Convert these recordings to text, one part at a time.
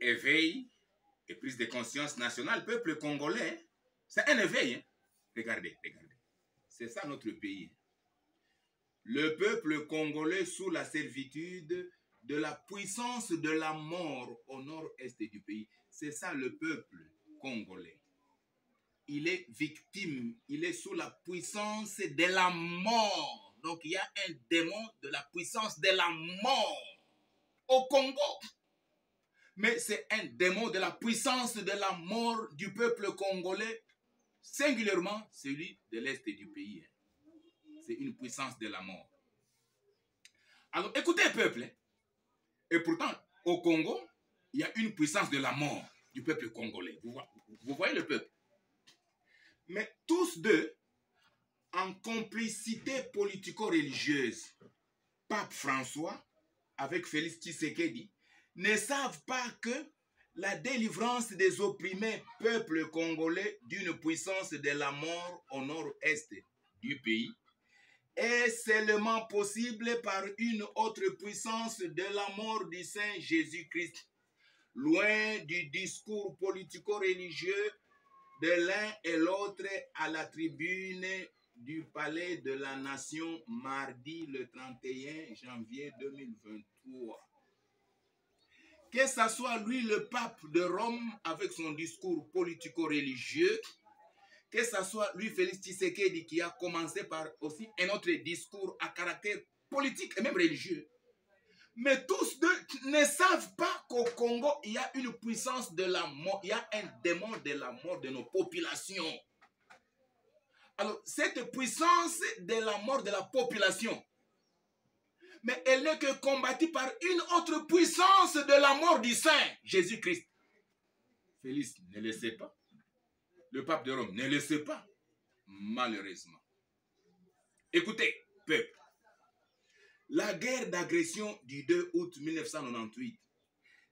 éveil et prise de conscience nationale, peuple congolais, c'est un éveil. Hein. Regardez, regardez. C'est ça notre pays. Le peuple congolais sous la servitude de la puissance de la mort au nord-est du pays. C'est ça le peuple congolais. Il est victime, il est sous la puissance de la mort. Donc il y a un démon de la puissance de la mort au Congo. Mais c'est un démon de la puissance de la mort du peuple congolais, singulièrement celui de l'est du pays. C'est une puissance de la mort. Alors écoutez peuple, et pourtant au Congo, il y a une puissance de la mort du peuple congolais. Vous voyez le peuple. Mais tous deux, en complicité politico-religieuse, Pape François avec Félix Tshisekedi, ne savent pas que la délivrance des opprimés peuples congolais d'une puissance de la mort au nord-est du pays est seulement possible par une autre puissance de la mort du Saint Jésus-Christ, loin du discours politico-religieux de l'un et l'autre à la tribune du Palais de la Nation mardi le 31 janvier 2023. Que ce soit lui le pape de Rome avec son discours politico-religieux, que ce soit lui Félix Tshisekedi qui a commencé par aussi un autre discours à caractère politique et même religieux. Mais tous deux ne savent pas qu'au Congo, il y a une puissance de la mort, il y a un démon de la mort de nos populations. Alors, cette puissance de la mort de la population, mais elle n'est que combattue par une autre puissance de la mort du Saint, Jésus-Christ. Félix ne le sait pas. Le pape de Rome ne le sait pas, malheureusement. Écoutez, peuple, la guerre d'agression du 2 août 1998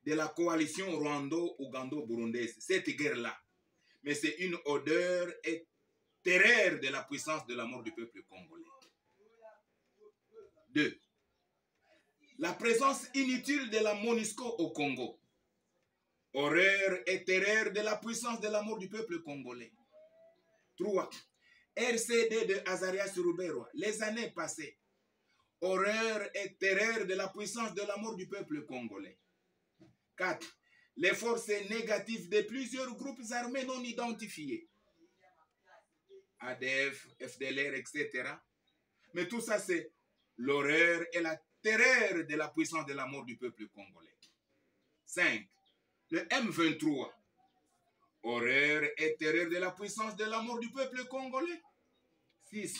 de la coalition rwando-ougando-burundaise, cette guerre-là, mais c'est une odeur et terreur de la puissance de la mort du peuple congolais. 2. La présence inutile de la MONUSCO au Congo. Horreur et terreur de la puissance de la mort du peuple congolais. 3. RCD de Azarias Ruberwa, les années passées. Horreur et terreur de la puissance de la mort du peuple congolais. 4. Les forces négatives de plusieurs groupes armés non identifiés. ADF, FDLR, etc. Mais tout ça, c'est l'horreur et la terreur de la puissance de la mort du peuple congolais. 5. Le M23. Horreur et terreur de la puissance de la mort du peuple congolais. 6.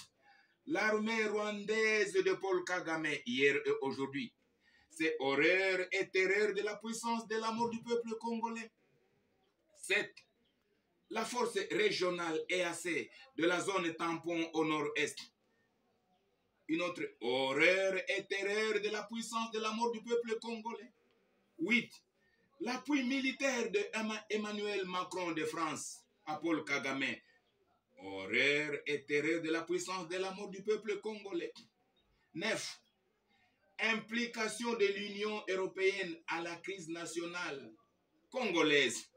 L'armée rwandaise de Paul Kagame, hier et aujourd'hui. C'est horreur et terreur de la puissance de la mort du peuple congolais. 7. La force régionale EAC de la zone tampon au nord-est. Une autre horreur et terreur de la puissance de la mort du peuple congolais. 8. L'appui militaire de Emmanuel Macron de France à Paul Kagame. Horreur et terreur de la puissance de la mort du peuple congolais. 9. Implication de l'Union européenne à la crise nationale congolaise.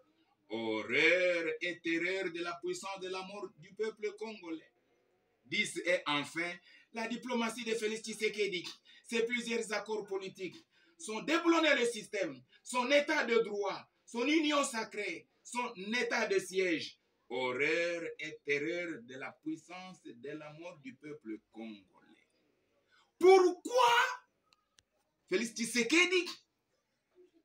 Horreur et terreur de la puissance de la mort du peuple congolais. 10. Et enfin, la diplomatie de Félix Tshisekedi, ses plusieurs accords politiques, son déboulonner le système, son état de droit, son union sacrée, son état de siège. Horreur et terreur de la puissance de la mort du peuple congolais. Pourquoi Félix Tshisekedi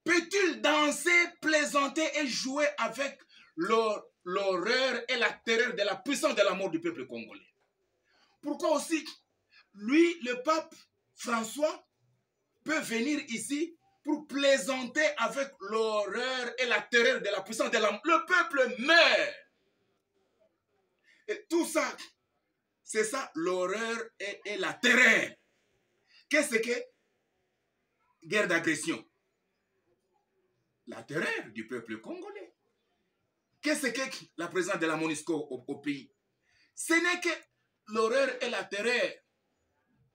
peut-il danser, plaisanter et jouer avec l'horreur et la terreur de la puissance de la mort du peuple congolais? Pourquoi aussi lui, le pape François, peut venir ici pour plaisanter avec l'horreur et la terreur de la puissance de la mort? Le peuple meurt. Et tout ça, c'est ça l'horreur et la terreur. Qu'est-ce que guerre d'agression? La terreur du peuple congolais. Qu'est-ce que la présence de la MONUSCO au pays? Ce n'est que l'horreur et la terreur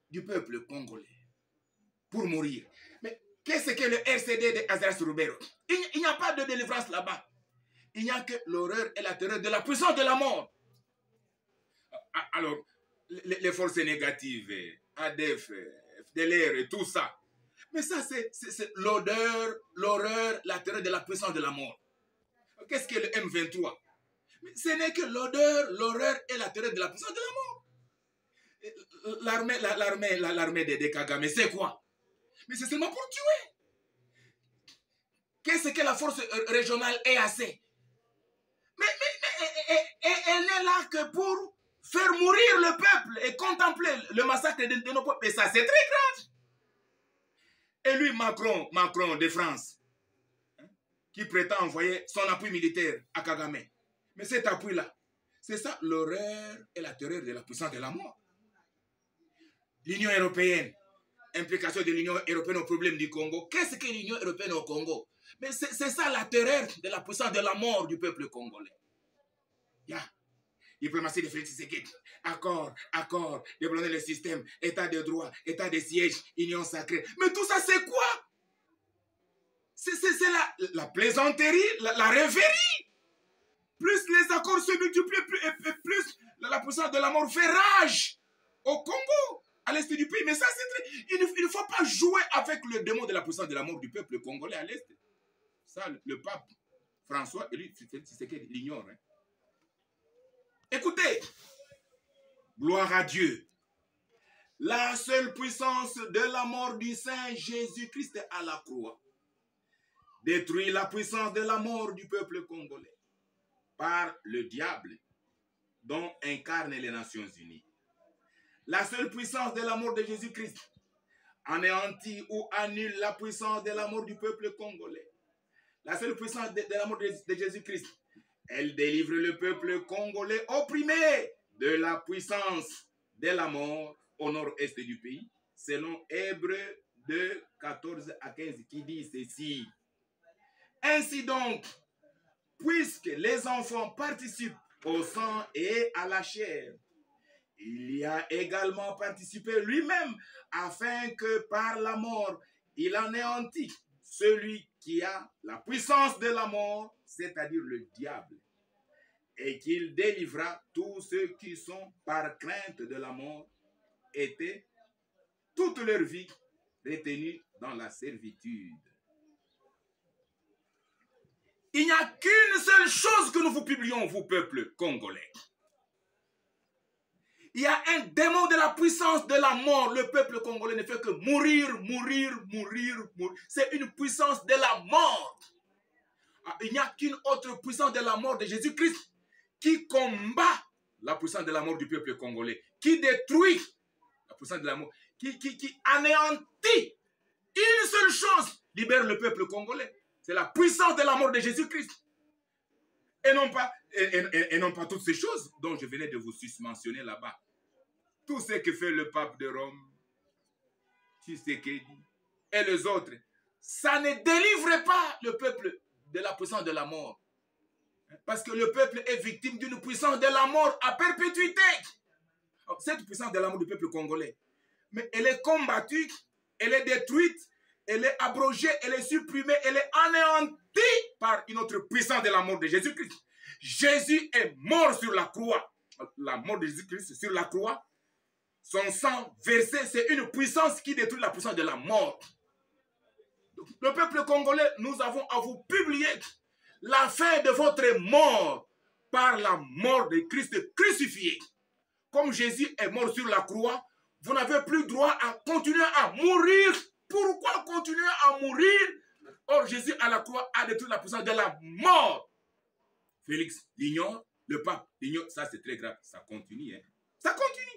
du peuple congolais pour mourir. Mais Qu'est-ce que le RCD de Azara Surubero? Il n'y a pas de délivrance là-bas. Il n'y a que l'horreur et la terreur de la puissance de la mort. Alors, les forces négatives, ADF, FDLR et tout ça. Mais ça, c'est l'odeur, l'horreur, la terreur de la puissance de la mort. Qu'est-ce que le M23? Mais ce n'est que l'odeur, l'horreur et la terreur de la puissance de la mort. L'armée de Kagame, c'est quoi? Mais c'est seulement pour tuer. Qu'est-ce que la force régionale EAC? Mais elle n'est là que pour faire mourir le peuple et contempler le massacre de nos peuples. Et ça, c'est très grave. Et lui, Macron de France, qui prétend envoyer son appui militaire à Kagame. Mais cet appui-là, c'est ça l'horreur et la terreur de la puissance de la mort. L'Union européenne, implication de l'Union européenne au problème du Congo. Qu'est-ce que l'Union européenne au Congo? Mais c'est ça la terreur de la puissance de la mort du peuple congolais. Diplomatie de Félix Tshisekedi. Accord, développer le système, état de droit, état de siège, union sacrée. Mais tout ça, c'est quoi? C'est la plaisanterie, la rêverie. Plus les accords se multiplient, plus la puissance de la mort fait rage au Congo, à l'est du pays. Mais ça, c'est très... Il ne faut pas jouer avec le démon de la puissance de la mort du peuple congolais à l'est. Ça, le pape François, et lui, c'est qu'il l'ignore. Hein. Écoutez, gloire à Dieu. La seule puissance de la mort du Saint Jésus-Christ à la croix détruit la puissance de la mort du peuple congolais par le diable dont incarnent les Nations Unies. La seule puissance de la mort de Jésus-Christ anéantit ou annule la puissance de la mort du peuple congolais. La seule puissance de la mort de Jésus-Christ, elle délivre le peuple congolais opprimé de la puissance de la mort au nord-est du pays, selon Hébreux 2, 14 à 15, qui dit ceci. Ainsi donc, puisque les enfants participent au sang et à la chair, il y a également participé lui-même, afin que par la mort, il anéantit celui qui a la puissance de la mort, c'est-à-dire le diable, et qu'il délivra tous ceux qui sont, par crainte de la mort, étaient toute leur vie retenus dans la servitude. Il n'y a qu'une seule chose que nous vous publions, vous, peuple congolais. Il y a un démon de la puissance de la mort. Le peuple congolais ne fait que mourir. C'est une puissance de la mort. Il n'y a qu'une autre puissance de la mort de Jésus-Christ qui combat la puissance de la mort du peuple congolais, qui détruit la puissance de la mort, qui anéantit. Une seule chose libère le peuple congolais. C'est la puissance de la mort de Jésus-Christ. Et non pas toutes ces choses dont je venais de vous susmentionner là-bas. Tout ce que fait le pape de Rome, Tshisekedi et les autres, ça ne délivre pas le peuple de la puissance de la mort. Parce que le peuple est victime d'une puissance de la mort à perpétuité. Cette puissance de la mort du peuple congolais, mais elle est combattue, elle est détruite, elle est abrogée, elle est supprimée, elle est anéantie par une autre puissance de la mort de Jésus-Christ. Jésus est mort sur la croix. La mort de Jésus-Christ sur la croix, son sang versé, c'est une puissance qui détruit la puissance de la mort. Donc, le peuple congolais, nous avons à vous publier la fin de votre mort par la mort de Christ crucifié. Comme Jésus est mort sur la croix, vous n'avez plus droit à continuer à mourir. Pourquoi continuer à mourir? Or, Jésus à la croix a détruit la puissance de la mort. Félix l'ignore, le pape l'ignore. Ça, c'est très grave. Ça continue. Hein? Ça continue.